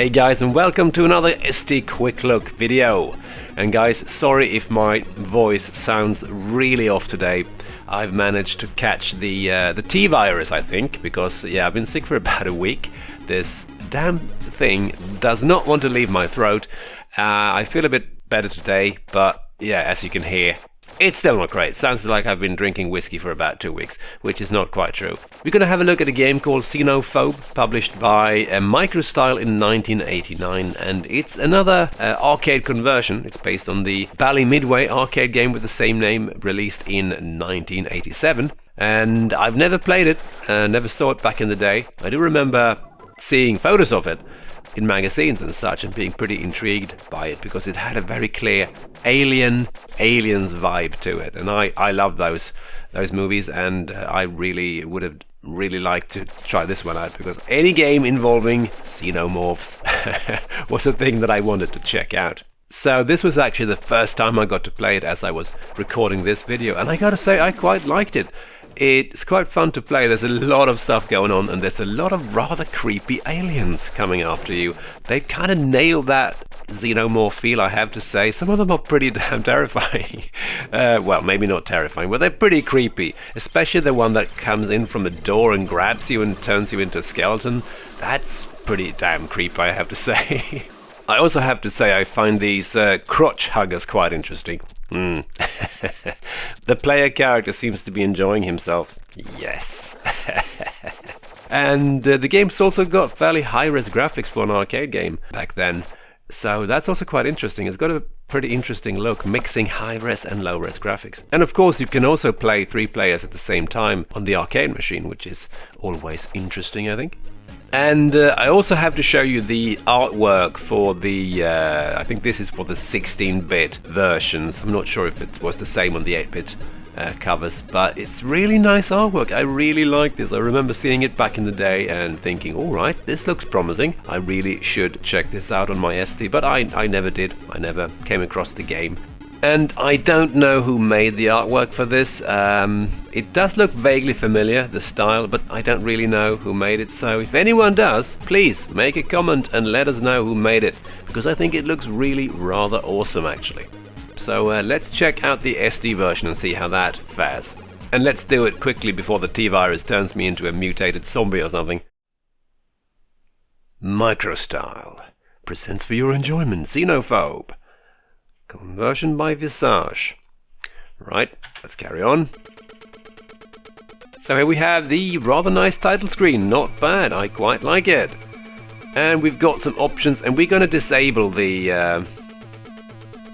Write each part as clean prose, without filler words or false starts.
Hey guys, and welcome to another ST Quick Look video. And guys, sorry if my voice sounds really off today. I've managed to catch the T-virus, I think, because yeah, I've been sick for about a week. This damn thing does not want to leave my throat. I feel a bit better today, but yeah, as you can hear, it's still not great. Sounds like I've been drinking whiskey for about 2 weeks, which is not quite true. We're going to have a look at a game called Xenophobe, published by Microstyle in 1989, and it's another arcade conversion. It's based on the Bally Midway arcade game with the same name, released in 1987. And I've never played it, never saw it back in the day. I do remember seeing photos of it in magazines and such and being pretty intrigued by it because it had a very clear aliens vibe to it, and I love those movies, and I really would have liked to try this one out because any game involving xenomorphs was a thing that I wanted to check out. So this was actually the first time I got to play it as I was recording this video, and I gotta say I quite liked it. It's quite fun to play. There's a lot of stuff going on, and there's a lot of rather creepy aliens coming after you. They kind of nailed that xenomorph feel, I have to say. Some of them are pretty damn terrifying. Well, maybe not terrifying, but they're pretty creepy. Especially the one that comes in from the door and grabs you and turns you into a skeleton. That's pretty damn creepy, I have to say. I also have to say I find these crotch huggers quite interesting. The player character seems to be enjoying himself. Yes. And the game's also got fairly high-res graphics for an arcade game back then. So that's also quite interesting. It's got a pretty interesting look, mixing high-res and low-res graphics. And of course you can also play 3 players at the same time on the arcade machine, which is always interesting, I think. And I also have to show you the artwork for the, I think this is for the 16-bit versions. I'm not sure if it was the same on the 8-bit covers, but it's really nice artwork. I really like this. I remember seeing it back in the day and thinking, alright, this looks promising. I really should check this out on my ST, but I never did. I never came across the game. And I don't know who made the artwork for this. It does look vaguely familiar, the style, but I don't really know who made it. So if anyone does, please make a comment and let us know who made it, because I think it looks really rather awesome actually. So let's check out the SD version and see how that fares. And let's do it quickly before the T-virus turns me into a mutated zombie or something. Microstyle presents for your enjoyment Xenophobe. Conversion by Visage. Right, let's carry on. So here we have the rather nice title screen. Not bad, I quite like it. And we've got some options, and we're going to disable the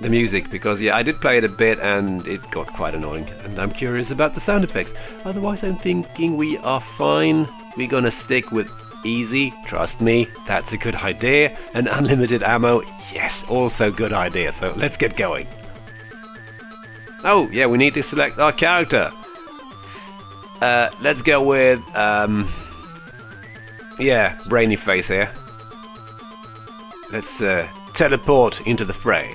music because yeah, I did play it a bit and it got quite annoying, and I'm curious about the sound effects. Otherwise I'm thinking we are fine. We're going to stick with easy, trust me, that's a good idea. And unlimited ammo, yes, also good idea, so let's get going. Oh, yeah, we need to select our character. Let's go with, yeah, brainy face here. Let's teleport into the fray.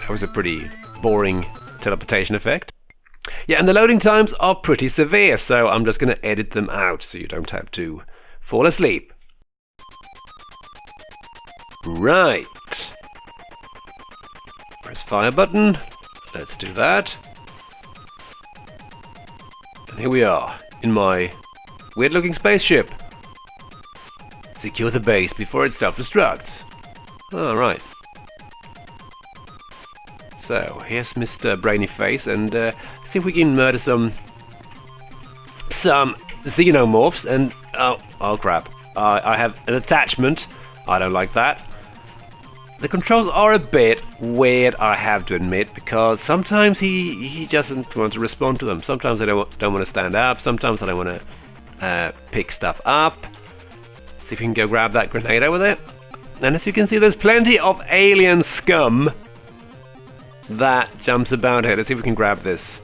That was a pretty boring teleportation effect. Yeah, and the loading times are pretty severe, so I'm just going to edit them out so you don't have to fall asleep. Right. Press fire button. Let's do that. And here we are, in my weird-looking spaceship. Secure the base before it self-destructs. Alright. So, here's Mr. Brainy Face, and see if we can murder some xenomorphs, and oh crap. I have an attachment. I don't like that. The controls are a bit weird, I have to admit, because sometimes he doesn't want to respond to them. Sometimes I don't want to stand up, sometimes I don't want to pick stuff up. See if we can go grab that grenade over there. And as you can see, there's plenty of alien scum that jumps about here. Let's see if we can grab this.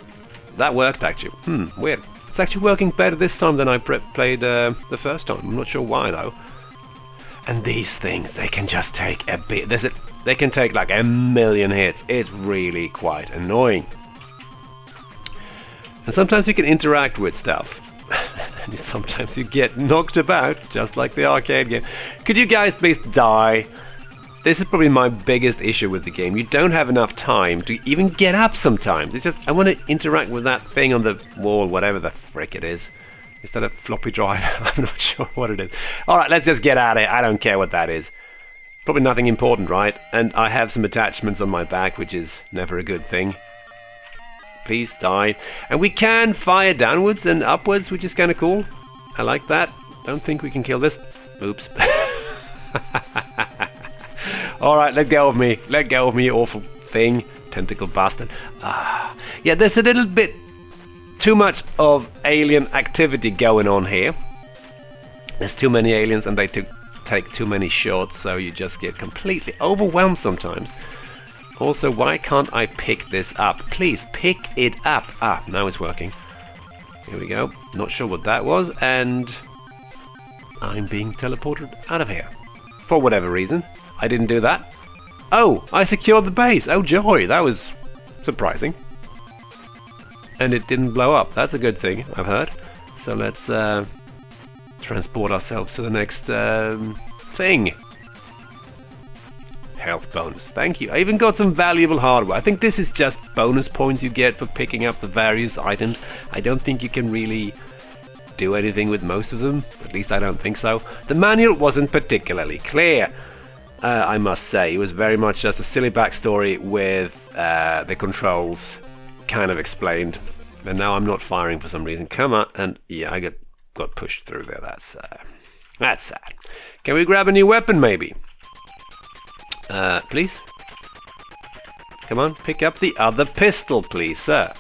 That worked actually. Weird. It's actually working better this time than I played the first time. I'm not sure why though. And these things, they can just take a bit. They can take like a million hits. It's really quite annoying. And sometimes you can interact with stuff. and sometimes you get knocked about, just like the arcade game. Could you guys please die? This is probably my biggest issue with the game. You don't have enough time to even get up sometimes. It's just, I want to interact with that thing on the wall, whatever the frick it is. Is that a floppy drive? I'm not sure what it is. Alright, let's just get at it. I don't care what that is. Probably nothing important, right? And I have some attachments on my back, which is never a good thing. Please die. And we can fire downwards and upwards, which is kind of cool. I like that. Don't think we can kill this. Oops. Alright, let go of me. Let go of me, you awful thing. Tentacle bastard. Yeah, there's a little bit too much of alien activity going on here. There's too many aliens and they take too many shots, so you just get completely overwhelmed sometimes. Also, why can't I pick this up? Please, pick it up. Now it's working. Here we go. Not sure what that was, and I'm being teleported out of here. For whatever reason. I didn't do that. Oh, I secured the base. Oh joy, that was surprising. And it didn't blow up. That's a good thing, I've heard. So let's transport ourselves to the next thing. Health bonus. Thank you. I even got some valuable hardware. I think this is just bonus points you get for picking up the various items. I don't think you can really do anything with most of them. At least I don't think so. The manual wasn't particularly clear. I must say, it was very much just a silly backstory with the controls kind of explained. And now I'm not firing for some reason. Come on, and yeah, I got pushed through there. That's sad. Can we grab a new weapon, maybe? Please? Come on, pick up the other pistol, please, sir.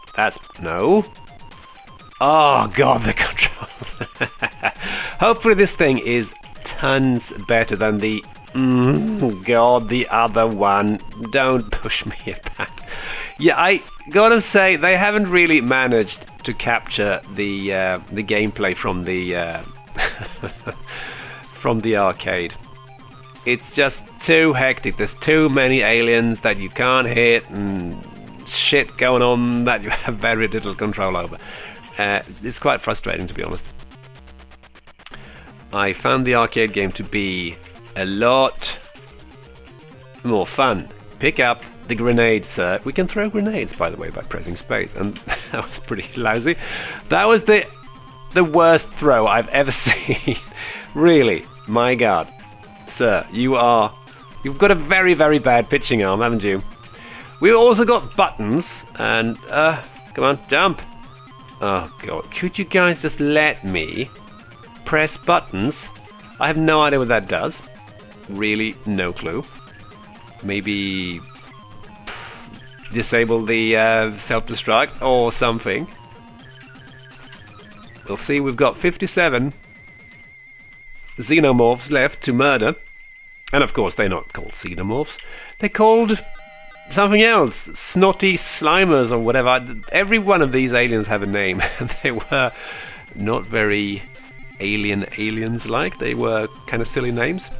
No. Oh, God, the controls. Hopefully this thing is tons better than the... God, the other one. Don't push me back. Yeah, I gotta say, they haven't really managed to capture the gameplay from the from the arcade. It's just too hectic. There's too many aliens that you can't hit and shit going on that you have very little control over. It's quite frustrating, to be honest. I found the arcade game to be a lot more fun. Pick up the grenades, sir. We can throw grenades, by the way, by pressing space, and that was pretty lousy. That was the worst throw I've ever seen. Really, my God, sir, you've got a very, very bad pitching arm, haven't you? We also got buttons, and come on, jump. Oh God, could you guys just let me press buttons? I have no idea what that does. Really, no clue. Maybe disable the self-destruct or something. We'll see. We've got 57 xenomorphs left to murder. And of course, they're not called xenomorphs. They're called something else. Snotty slimers or whatever. Every one of these aliens have a name. And they were not very aliens-like. They were kind of silly names.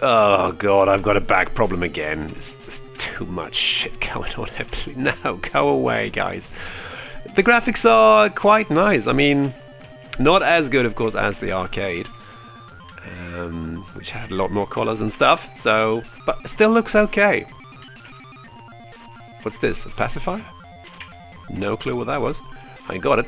Oh God, I've got a back problem again. It's just too much shit going on here. Please, no, go away, guys. The graphics are quite nice. I mean, not as good, of course, as the arcade, which had a lot more colors and stuff. So, but it still looks okay. What's this? A pacifier? No clue what that was. I got it.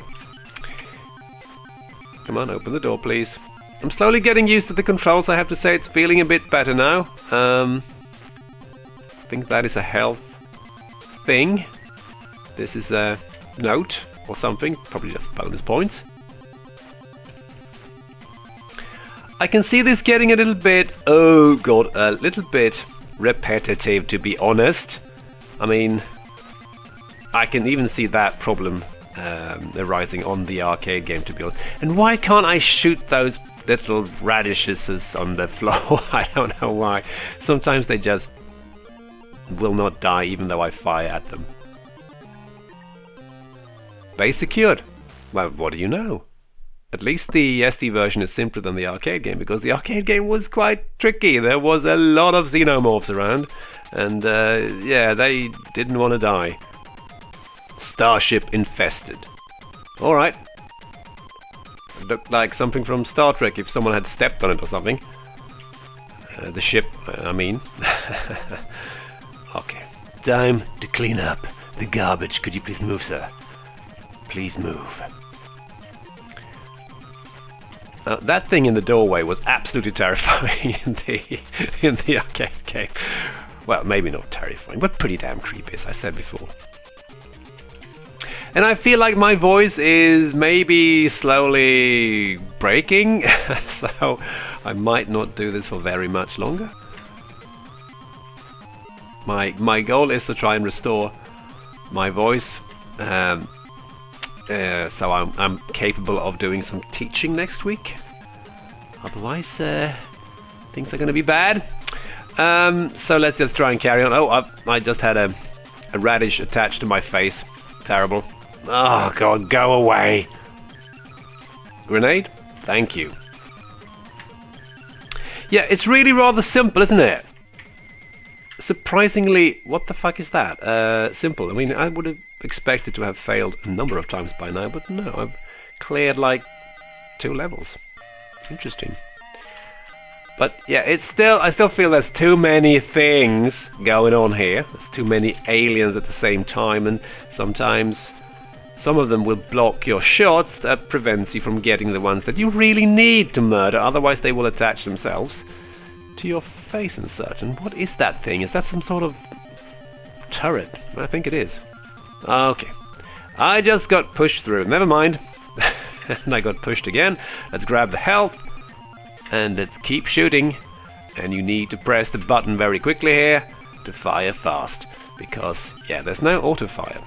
Come on, open the door, please. I'm slowly getting used to the controls, I have to say. It's feeling a bit better now. I think that is a health thing. This is a note or something, probably just bonus points. I can see this getting a little bit, oh God, a little bit repetitive, to be honest. I mean, I can even see that problem arising on the arcade game, to be honest. And why can't I shoot those little radishes on the floor? I don't know why. Sometimes they just will not die even though I fire at them. Base secured. Well, what do you know? At least the SD version is simpler than the arcade game, because the arcade game was quite tricky. There was a lot of xenomorphs around, and yeah, they didn't want to die. Starship infested. Alright. It looked like something from Star Trek if someone had stepped on it or something. The ship, I mean. Okay. Time to clean up the garbage. Could you please move, sir? Please move. That thing in the doorway was absolutely terrifying in the arcade game. Well, maybe not terrifying, but pretty damn creepy, as I said before. And I feel like my voice is maybe slowly breaking, so I might not do this for very much longer. My goal is to try and restore my voice, so I'm capable of doing some teaching next week. Otherwise, things are going to be bad. So let's just try and carry on. Oh, I just had a radish attached to my face. Terrible. Oh God, go away. Grenade? Thank you. Yeah, it's really rather simple, isn't it? Surprisingly, what the fuck is that? Simple. I mean, I would have expected to have failed a number of times by now, but no, I've cleared like 2 levels. Interesting. But yeah, I still feel there's too many things going on here. There's too many aliens at the same time, and sometimes some of them will block your shots. That prevents you from getting the ones that you really need to murder, otherwise they will attach themselves to your face and such. And what is that thing? Is that some sort of turret? I think it is. Okay. I just got pushed through. Never mind. And I got pushed again. Let's grab the health. And let's keep shooting. And you need to press the button very quickly here to fire fast. Because, yeah, there's no auto fire.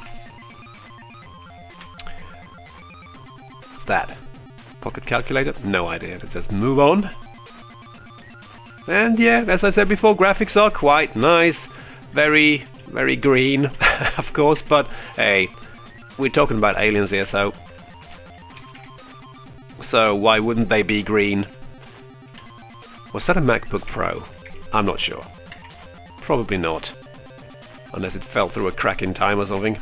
What's that? Pocket calculator? No idea. It says move on. And yeah, as I've said before, graphics are quite nice. Very, very green, of course. But hey, we're talking about aliens here, so why wouldn't they be green? Was that a MacBook Pro? I'm not sure. Probably not. Unless it fell through a crack in time or something.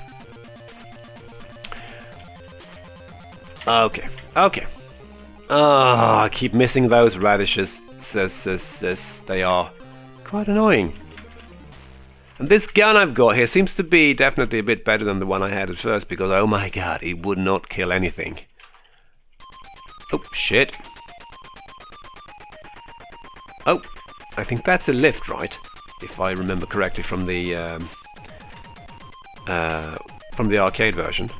Okay. I keep missing those radishes. They are quite annoying. And this gun I've got here seems to be definitely a bit better than the one I had at first, because oh my god, it would not kill anything. Oh, shit. Oh, I think that's a lift, right? If I remember correctly from the arcade version.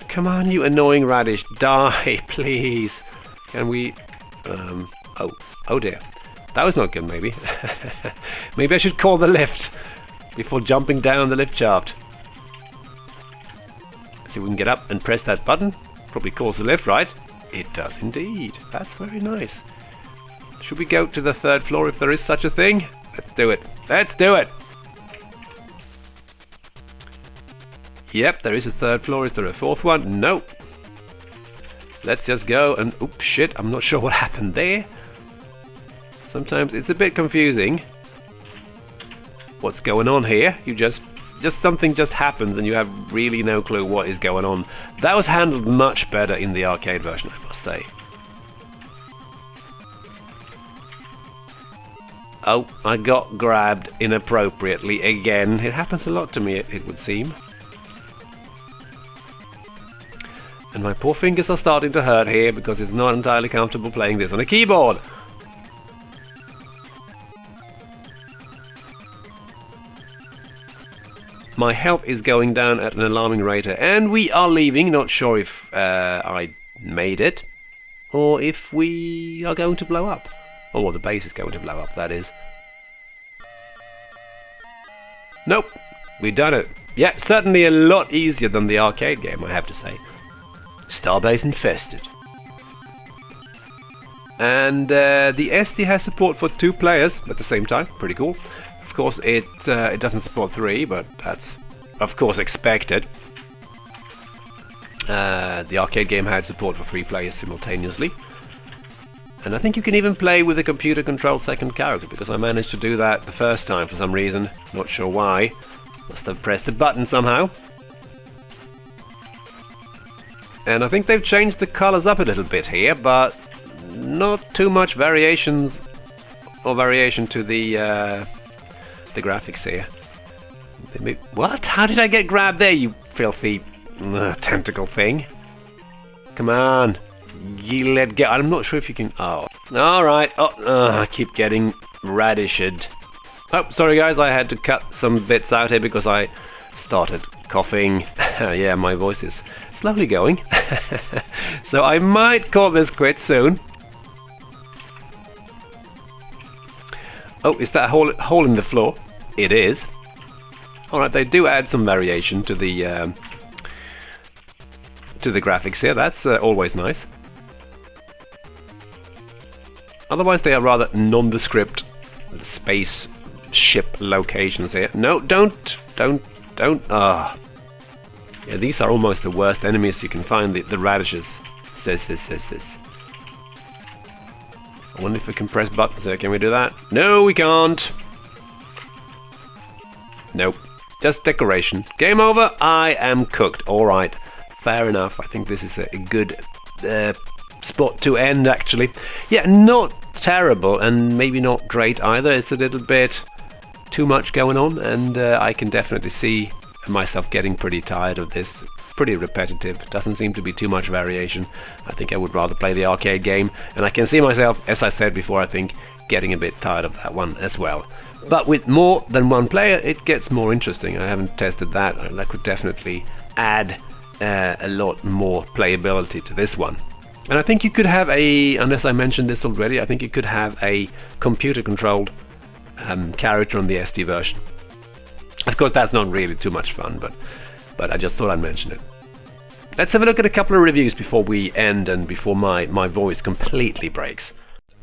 Come on, you annoying radish, die, please. Can we? Oh dear, that was not good. Maybe, maybe I should call the lift before jumping down the lift shaft. See if we can get up and press that button. Probably calls the lift, right? It does indeed. That's very nice. Should we go to the 3rd floor if there is such a thing? Let's do it. Let's do it! Yep, there is a 3rd floor. Is there a 4th one? Nope. Let's just go and... Oops, shit. I'm not sure what happened there. Sometimes it's a bit confusing. What's going on here? You just something just happens and you have really no clue what is going on. That was handled much better in the arcade version, I must say. Oh, I got grabbed inappropriately again. It happens a lot to me, it would seem. And my poor fingers are starting to hurt here because it's not entirely comfortable playing this on a keyboard. My health is going down at an alarming rate, and we are leaving. Not sure if I made it, or if we are going to blow up. Or the base is going to blow up, that is. Nope, we've done it. Yeah, certainly a lot easier than the arcade game, I have to say. Starbase infested. And the ST has support for 2 players at the same time. Pretty cool. Of course, it doesn't support 3, but that's of course expected. The arcade game had support for 3 players simultaneously. And I think you can even play with a computer-controlled second character, because I managed to do that the first time for some reason. Not sure why. Must have pressed the button somehow. And I think they've changed the colors up a little bit here, but not too much variation to the graphics here. What? How did I get grabbed there, you filthy tentacle thing? Come on. You let go. I'm not sure if you can... Oh. Alright. I keep getting radished. Oh, sorry guys, I had to cut some bits out here because I started coughing. Yeah, my voice is slowly going. So I might call this quits soon. Oh, is that a hole in the floor? It is. Alright, they do add some variation to the graphics here. That's always nice. Otherwise, they are rather nondescript spaceship locations here. No, don't. Ah. Yeah, these are almost the worst enemies you can find, the radishes. Sis. I wonder if we can press buttons here. Can we do that? No, we can't. Nope. Just decoration. Game over. I am cooked. Alright. Fair enough. I think this is a good spot to end, actually. Yeah, not terrible and maybe not great either. It's a little bit too much going on, and I can definitely see myself getting pretty tired of this. Pretty repetitive. Doesn't seem to be too much variation. I think I would rather play the arcade game, and I can see myself, as I said before, I think getting a bit tired of that one as well. But with more than one player, it gets more interesting. I haven't tested that, and that could definitely add a lot more playability to this one. And I think you could have unless I mentioned this already, I think you could have a computer-controlled character on the ST version. Of course, that's not really too much fun, but I just thought I'd mention it. Let's have a look at a couple of reviews before we end and before my voice completely breaks.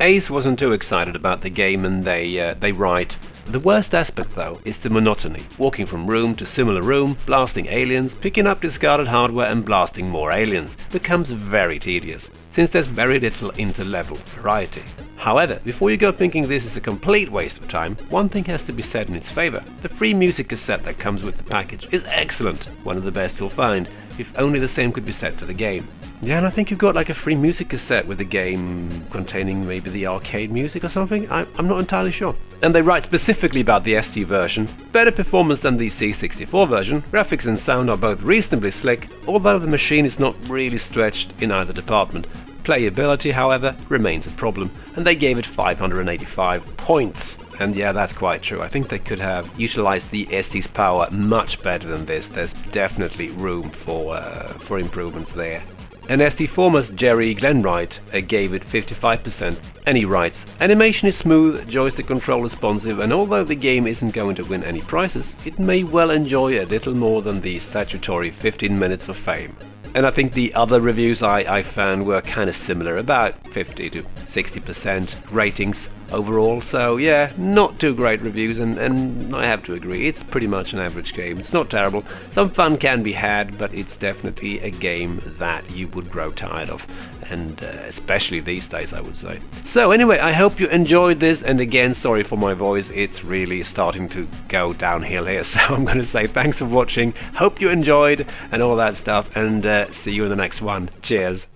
Ace wasn't too excited about the game, and they write, "The worst aspect though is the monotony, walking from room to similar room, blasting aliens, picking up discarded hardware and blasting more aliens, becomes very tedious, since there's very little inter-level variety. However, before you go thinking this is a complete waste of time, one thing has to be said in its favor. The free music cassette that comes with the package is excellent, one of the best you'll find, if only the same could be said for the game." Yeah, and I think you've got like a free music cassette with a game containing maybe the arcade music or something. I'm not entirely sure. And they write specifically about the ST version. Better performance than the C64 version. Graphics and sound are both reasonably slick, although the machine is not really stretched in either department. Playability, however, remains a problem, and they gave it 585 points. And yeah, that's quite true. I think they could have utilized the ST's power much better than this. There's definitely room for improvements there. And ST Former's Jerry Glenwright gave it 55%, and he writes, "Animation is smooth, joystick control responsive, and although the game isn't going to win any prizes, it may well enjoy a little more than the statutory 15 minutes of fame." And I think the other reviews I found were kind of similar, about 50 to 60% ratings overall. So yeah, not too great reviews, and I have to agree, it's pretty much an average game. It's not terrible. Some fun can be had, but it's definitely a game that you would grow tired of, and especially these days, I would say. So anyway, I hope you enjoyed this, and again, sorry for my voice, it's really starting to go downhill here, so I'm going to say thanks for watching, hope you enjoyed, and all that stuff, and see you in the next one. Cheers!